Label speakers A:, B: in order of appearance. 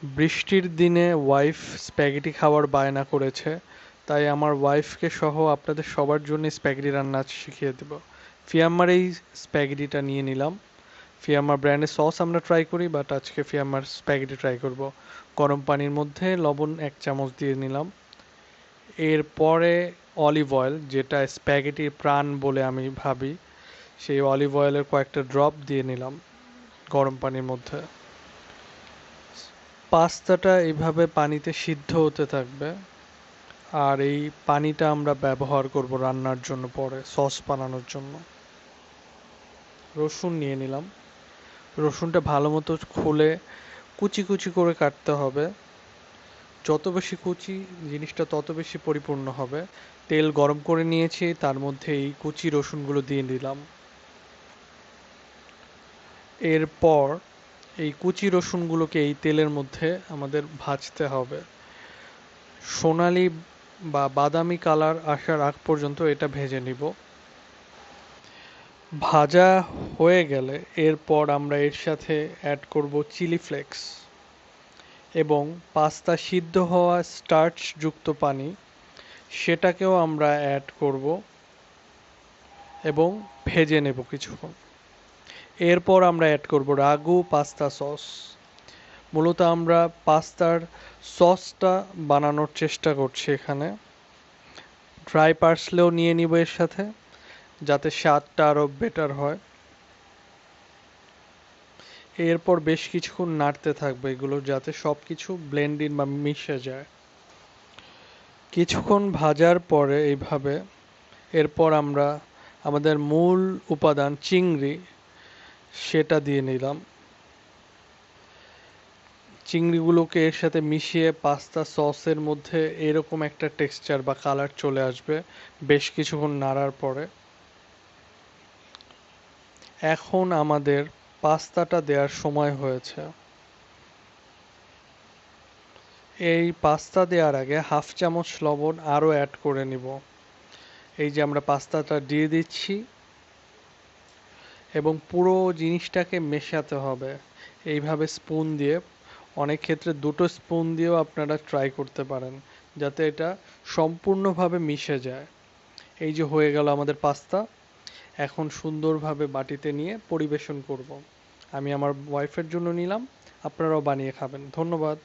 A: বৃষ্টির দিনে wife spaghetti খাওয়ার বায়না করেছে, তাই আমার ওয়াইফকে সহ আপনাদের সবার জন্য স্প্যাগেটি রান্না শিখিয়ে দেব। ফিয়াম্মার এই স্প্যাগেটিটা নিয়ে নিলাম। ফিয়াম্মার ব্র্যান্ডের সস আমরা ট্রাই করি, বাট আজকে ফিয়াম্মার স্প্যাগেটি ট্রাই করব। গরম পানির মধ্যে লবণ 1 চামচ দিয়ে নিলাম। এরপরে অলিভ অয়েল, যেটা স্প্যাগেটির প্রাণ বলে আমি ভাবি, সেই অলিভ অয়েলের কয়েকটা ড্রপ দিয়ে নিলাম গরম পানির মধ্যে। পাস্তাটা এইভাবে পানিতে সিদ্ধ হতে থাকবে, আর এই পানিটা আমরা ব্যবহার করব রান্নার জন্য, পরে সস বানানোর জন্য। রসুন নিয়ে নিলাম। রসুনটা ভালো মতো খুলে কুচি কুচি করে কাটতে হবে। যত বেশি কুচি জিনিসটা তত বেশি পরিপূর্ণ হবে। তেল গরম করে নিয়েছি, তার মধ্যে এই কুচি রসুনগুলো দিয়ে দিলাম। এরপর এই কুচি রসুনগুলোকে এই তেলের মধ্যে আমাদের ভাজতে হবে। সোনালি বা বাদামি কালার আসার আগ পর্যন্ত এটা ভেজে নিব। ভাজা হয়ে গেলে এরপর আমরা এর সাথে অ্যাড করব চিলি ফ্লেক্স এবং পাস্তা সিদ্ধ হওয়া স্টার্চ যুক্ত পানি, সেটাকেও আমরা অ্যাড করব এবং ভেজে নেব কিছুক্ষণ। এরপর আমরা অ্যাড করব রাগু পাস্তা সস। মূলত আমরা পাস্তার সসটা বানানোর চেষ্টা করছি এখানে। ড্রাই পার্সলেও নিয়ে নিব এর সাথে, যাতে স্বাদটা আরও বেটার হয়। এরপর বেশ কিছুক্ষণ নাড়তে থাকবে এগুলো, যাতে সব কিছু ব্লেন্ড ইন বা মিশে যায়। কিছুক্ষণ ভাজার পরে এইভাবে এরপর আমরা আমাদের মূল উপাদান চিংড়ি, সেটা দিয়ে নিলাম। চিংড়িগুলোকে এর সাথে মিশিয়ে পাস্তা সসের মধ্যে এরকম একটা টেক্সচার বা কালার চলে আসবে বেশ কিছুক্ষণ নাড়ার পরে। এখন আমাদের পাস্তাটা দেওয়ার সময় হয়েছে। এই পাস্তা দেওয়ার আগে 1/2 চামচ লবণ আরও অ্যাড করে নিব। এই যে আমরা পাস্তাটা দিয়ে দিচ্ছি এবং পুরো জিনিসটাকে মেশাতে হবে এইভাবে স্পুন দিয়ে। অনেক ক্ষেত্রে 2টো স্পুন দিয়েও আপনারা ট্রাই করতে পারেন, যাতে এটা সম্পূর্ণভাবে মিশে যায়। এই যে হয়ে গেল আমাদের পাস্তা। এখন সুন্দরভাবে বাটিতে নিয়ে পরিবেশন করব। আমি আমার ওয়াইফের জন্য নিলাম, আপনারাও বানিয়ে খাবেন। ধন্যবাদ।